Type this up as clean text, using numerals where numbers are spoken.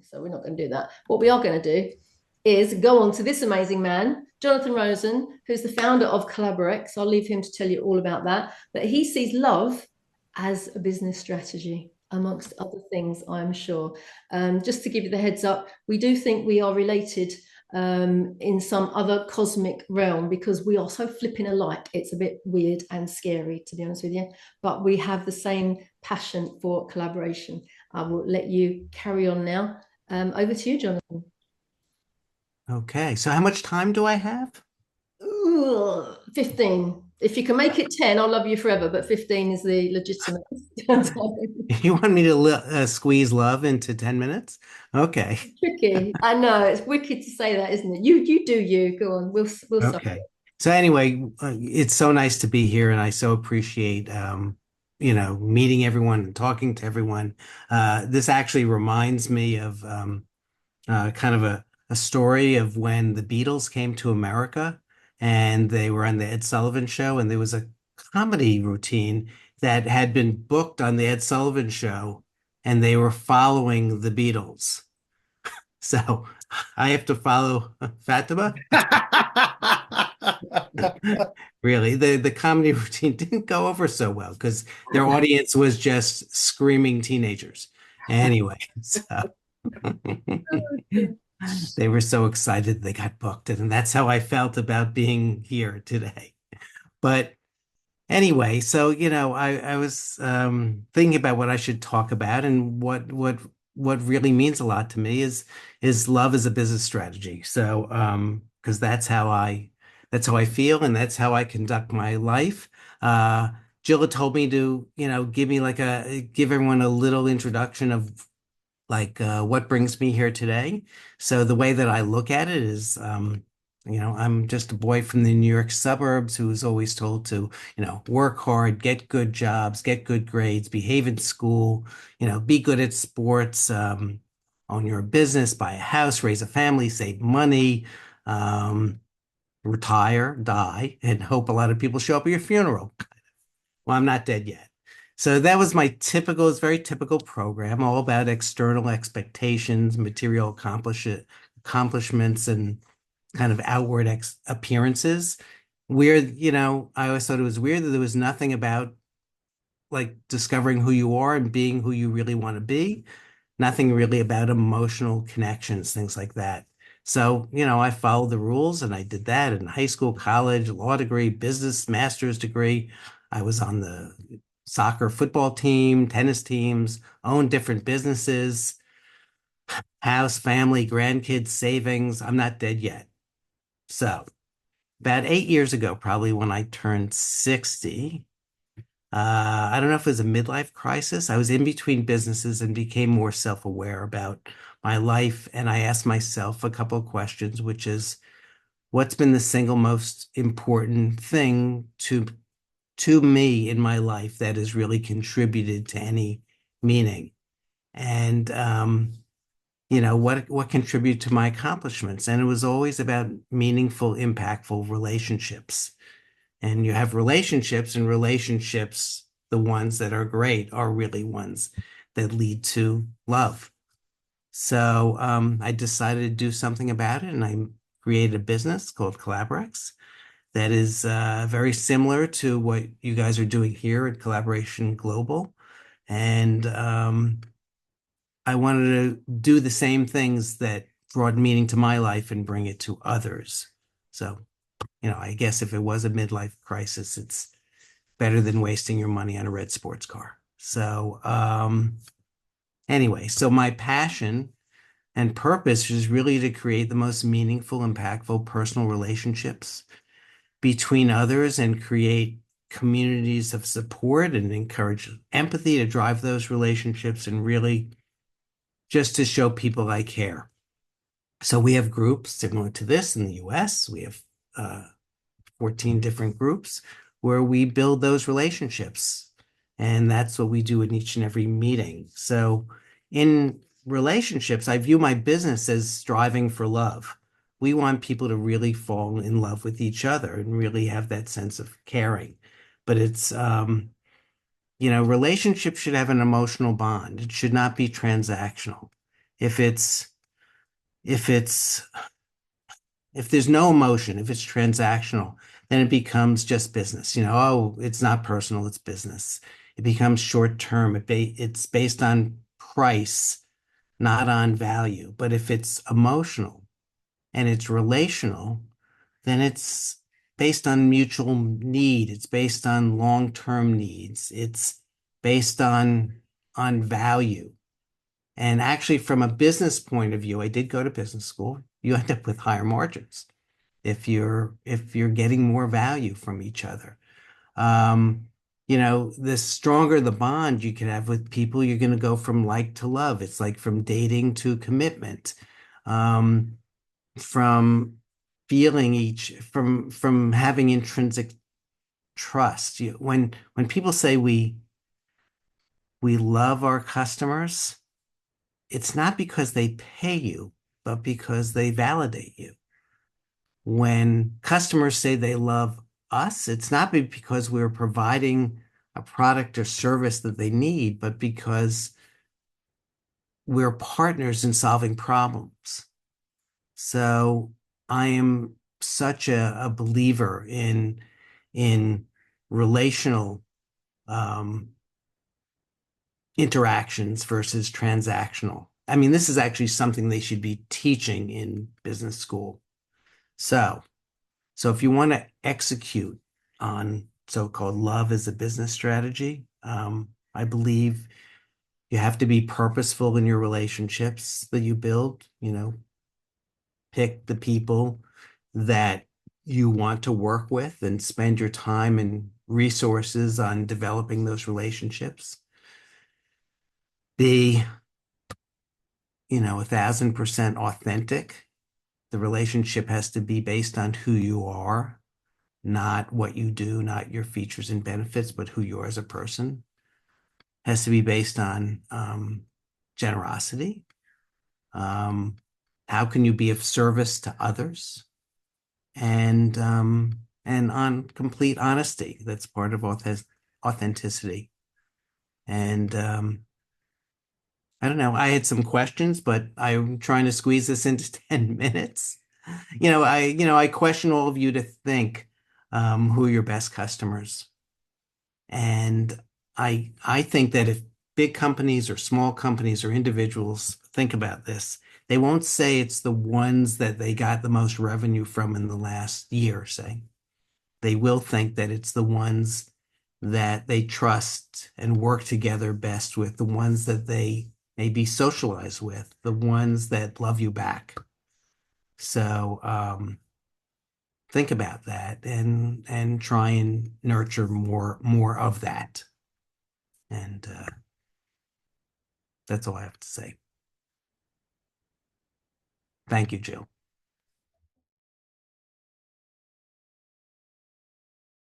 So we're not going to do that. What we are going to do is go on to this amazing man, Jonathan Rosen, who's the founder of CollaborX. I'll leave him to tell you all about that. But he sees love as a business strategy, amongst other things, I'm sure. Just to give you the heads up, we do think we are related in some other cosmic realm because we are so flipping alike. It's a bit weird and scary, to be honest with you, but we have the same passion for collaboration. I will let you carry on now. Over to you, Jonathan. Okay, so how much time do I have? Ooh, 15. If you can make it 10, I'll love you forever, but 15 is the legitimate. You want me to squeeze love into 10 minutes? Okay. Tricky. I know it's wicked to say that, isn't it? You do you. Go on. We'll start. Okay. So anyway, it's so nice to be here and I so appreciate meeting everyone and talking to everyone. This actually reminds me of kind of a story of when the Beatles came to America and they were on the Ed Sullivan Show, and there was a comedy routine that had been booked on the Ed Sullivan Show, and they were following the Beatles. So I have to follow Fatima. Really, the comedy routine didn't go over so well because their audience was just screaming teenagers. Anyway, so they were so excited they got booked, and that's how I felt about being here today. But anyway, so I was thinking about what I should talk about, and what really means a lot to me is love as a business strategy. So because that's how I feel, and that's how I conduct my life. Jill had told me to, give everyone a little introduction of like what brings me here today. So the way that I look at it is, I'm just a boy from the New York suburbs who was always told to, work hard, get good jobs, get good grades, behave in school, be good at sports, own your business, buy a house, raise a family, save money, retire, die, and hope a lot of people show up at your funeral. Well, I'm not dead yet. So that was my it's very typical program, all about external expectations, material accomplishments, and kind of outward ex appearances. Weird, I always thought it was weird that there was nothing about like discovering who you are and being who you really want to be. Nothing really about emotional connections, things like that. So, I followed the rules and I did that in high school, college, law degree, business, master's degree. I was on the soccer football team, tennis teams, owned different businesses, house, family, grandkids, savings. I'm not dead yet. So, about 8 years ago, probably when I turned 60, I don't know if it was a midlife crisis. I was in between businesses and became more self-aware about my life. And I asked myself a couple of questions, which is, what's been the single most important thing to me in my life that has really contributed to any meaning? And what contributed to my accomplishments? And it was always about meaningful, impactful relationships. And you have relationships, and relationships, the ones that are great, are really ones that lead to love. So I decided to do something about it, and I created a business called CollaborX that is very similar to what you guys are doing here at Collaboration Global. And I wanted to do the same things that brought meaning to my life and bring it to others. So, I guess if it was a midlife crisis, it's better than wasting your money on a red sports car. So, anyway, so my passion and purpose is really to create the most meaningful, impactful personal relationships between others and create communities of support and encourage empathy to drive those relationships and really just to show people I care. So we have groups similar to this in the US. We have 14 different groups where we build those relationships. And that's what we do in each and every meeting. So in relationships, I view my business as striving for love. We want people to really fall in love with each other and really have that sense of caring. But it's, relationships should have an emotional bond. It should not be transactional. If it's if it's if there's no emotion, if it's transactional, then it becomes just business. Oh, it's not personal, it's business. It becomes short term. It's based on price, not on value. But if it's emotional and it's relational, then it's based on mutual need. It's based on long-term needs. It's based on value. And actually, from a business point of view, I did go to business school. You end up with higher margins if you're getting more value from each other. Um, the stronger the bond you can have with people, you're going to go from like to love. It's like from dating to commitment, from from having intrinsic trust. When people say we love our customers, it's not because they pay you, but because they validate you. When customers say they love us, it's not because we're providing a product or service that they need, but because we're partners in solving problems. So I am such a believer in relational um, interactions versus transactional. I mean, this is actually something they should be teaching in business school. So if you want to execute on so-called love as a business strategy, I believe you have to be purposeful in your relationships that you build. Pick the people that you want to work with and spend your time and resources on developing those relationships. Be, 1,000% authentic. The relationship has to be based on who you are, not what you do, not your features and benefits, but who you are as a person. Has to be based on generosity. How can you be of service to others? And on complete honesty. That's part of authenticity. And I don't know. I had some questions, but I'm trying to squeeze this into 10 minutes. I question all of you to think who are your best customers. And I think that if big companies or small companies or individuals think about this, they won't say it's the ones that they got the most revenue from in the last year, say. They will think that it's the ones that they trust and work together best with, the ones that they maybe socialize with, the ones that love you back. So think about that and try and nurture more of that. And that's all I have to say. Thank you, Jill.